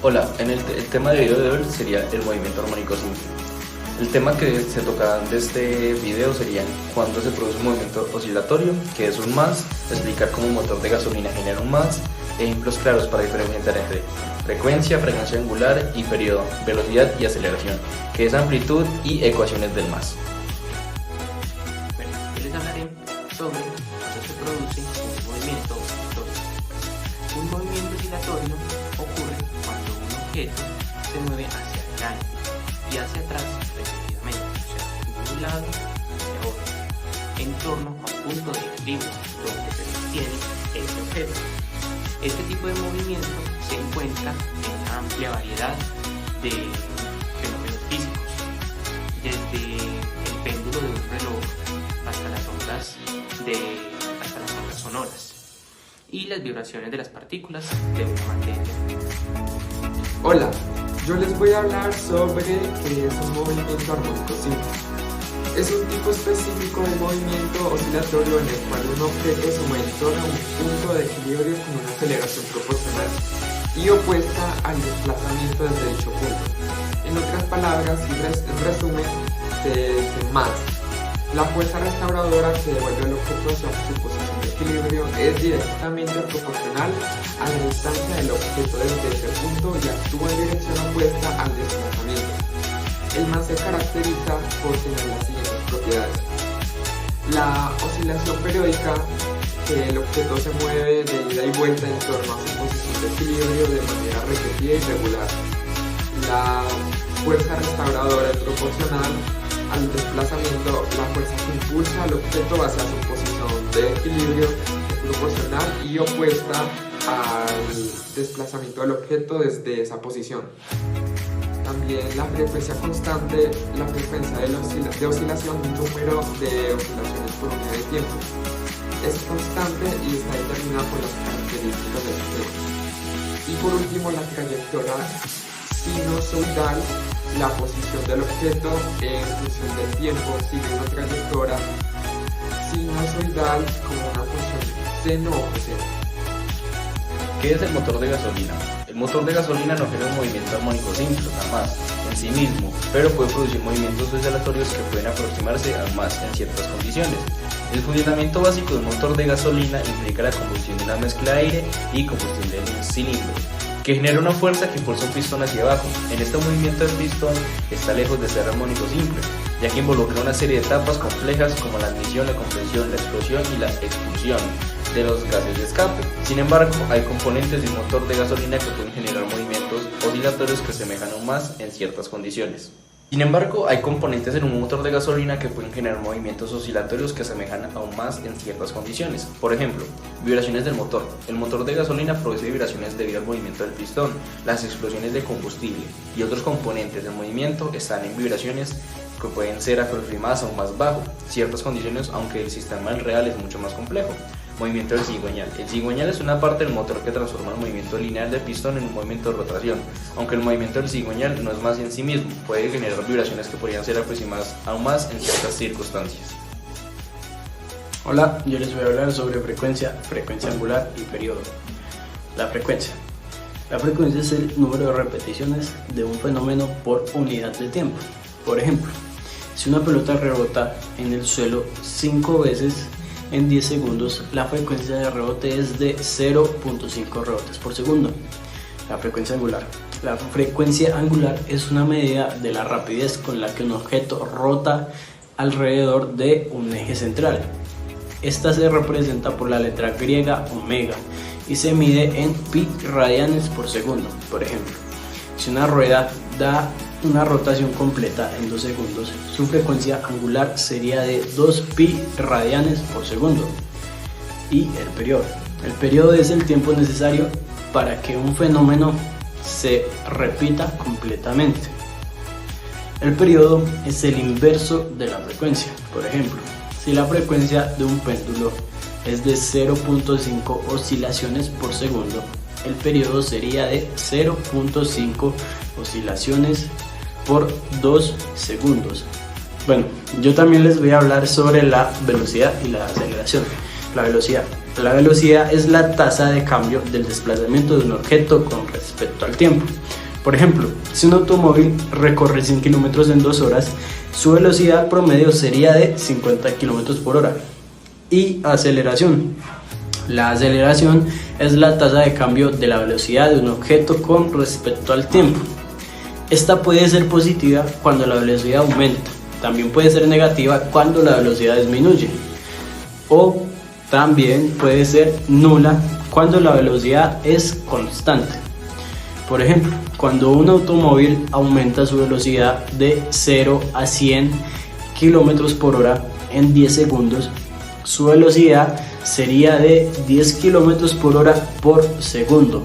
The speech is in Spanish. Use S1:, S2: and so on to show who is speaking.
S1: Hola, el tema de video de hoy sería el movimiento armónico simple. El tema que se tocará de este video sería cuándo se produce un movimiento oscilatorio, que es un más, explicar cómo un motor de gasolina genera un más, ejemplos claros para diferenciar entre frecuencia, frecuencia angular y periodo, velocidad y aceleración, que es amplitud y ecuaciones del más.
S2: Bueno, yo les hablaré sobre cuándo se produce un movimiento oscilatorio. Un movimiento oscilatorio ocurre cuando un objeto se mueve hacia adelante y hacia atrás respectivamente, o sea, de un lado hacia otro, en torno a un punto de equilibrio donde se sostiene ese objeto. Este tipo de movimiento se encuentra en una amplia variedad de fenómenos físicos, desde el péndulo de un reloj hasta las ondas sonoras y las vibraciones de las partículas de una materia.
S3: Hola, yo les voy a hablar sobre qué es un movimiento armónico simple. Es un tipo específico de movimiento oscilatorio en el cual un objeto se mueve en torno a un punto de equilibrio con una aceleración proporcional y opuesta al desplazamiento desde dicho punto. En otras palabras, en resumen, se dice más. La fuerza restauradora que devuelve al objeto hacia su posición de equilibrio es directamente proporcional a la distancia del objeto desde ese punto y actúa en dirección opuesta al desplazamiento. El más se caracteriza por tener las siguientes propiedades. La oscilación periódica, que el objeto se mueve de ida y vuelta en torno a su posición de equilibrio de manera repetida y regular. La fuerza restauradora es proporcional al desplazamiento. La fuerza que impulsa al objeto hacia su posición de equilibrio es proporcional y opuesta al desplazamiento del objeto desde esa posición. También la frecuencia constante, la frecuencia de oscilación, un número de oscilaciones por unidad de tiempo. Es constante y está determinada por las características del objeto. Y por último, la trayectoria sinusoidal, la posición del objeto en función del tiempo sigue una trayectoria sinusoidal como una función seno o coseno.
S1: ¿Qué es el motor de gasolina? El motor de gasolina no genera un movimiento armónico simple, jamás, en sí mismo, pero puede producir movimientos oscilatorios que pueden aproximarse al más en ciertas condiciones. El funcionamiento básico de un motor de gasolina implica la combustión de una mezcla de aire y combustión de un cilindro, que genera una fuerza que impulsa un pistón hacia abajo. En este movimiento del pistón está lejos de ser armónico simple, ya que involucra una serie de etapas complejas como la admisión, la compresión, la explosión y la expulsión de los gases de escape. Sin embargo, hay componentes de un motor de gasolina que pueden generar movimientos oscilatorios que semejan aún más en ciertas condiciones. Sin embargo, hay componentes en un motor de gasolina que pueden generar movimientos oscilatorios que asemejan aún más en ciertas condiciones. Por ejemplo, vibraciones del motor. El motor de gasolina produce vibraciones debido al movimiento del pistón, las explosiones de combustible y otros componentes del movimiento están en vibraciones que pueden ser aproximadas aún más bajo ciertas condiciones, aunque el sistema real es mucho más complejo. Movimiento del cigüeñal. El cigüeñal es una parte del motor que transforma el movimiento lineal del pistón en un movimiento de rotación. Aunque el movimiento del cigüeñal no es más en sí mismo, puede generar vibraciones que podrían ser aproximadas aún más en ciertas circunstancias.
S4: Hola, yo les voy a hablar sobre frecuencia angular y periodo. La frecuencia. La frecuencia es el número de repeticiones de un fenómeno por unidad de tiempo. Por ejemplo, si una pelota rebota en el suelo 5 veces en 10 segundos, la frecuencia de rebote es de 0.5 rebotes por segundo. La frecuencia angular. La frecuencia angular es una medida de la rapidez con la que un objeto rota alrededor de un eje central. Esta se representa por la letra griega omega y se mide en pi radianes por segundo. Por ejemplo, si una rueda da una rotación completa en 2 segundos, su frecuencia angular sería de 2 pi radianes por segundo. Y el periodo. El periodo es el tiempo necesario para que un fenómeno se repita completamente. El periodo es el inverso de la frecuencia. Por ejemplo, si la frecuencia de un péndulo es de 0.5 oscilaciones por segundo, el periodo sería de 0.5 oscilaciones por 2 segundos. Bueno, yo también les voy a hablar sobre la velocidad y la aceleración. La velocidad. La velocidad es la tasa de cambio del desplazamiento de un objeto con respecto al tiempo. Por ejemplo, si un automóvil recorre 100 km en 2 horas, su velocidad promedio sería de 50 km por hora. Y aceleración. La aceleración es la tasa de cambio de la velocidad de un objeto con respecto al tiempo. Esta puede ser positiva cuando la velocidad aumenta, también puede ser negativa cuando la velocidad disminuye, o también puede ser nula cuando la velocidad es constante. Por ejemplo, cuando un automóvil aumenta su velocidad de 0 a 100 km por hora en 10 segundos, su velocidad sería de 10 km por hora por segundo.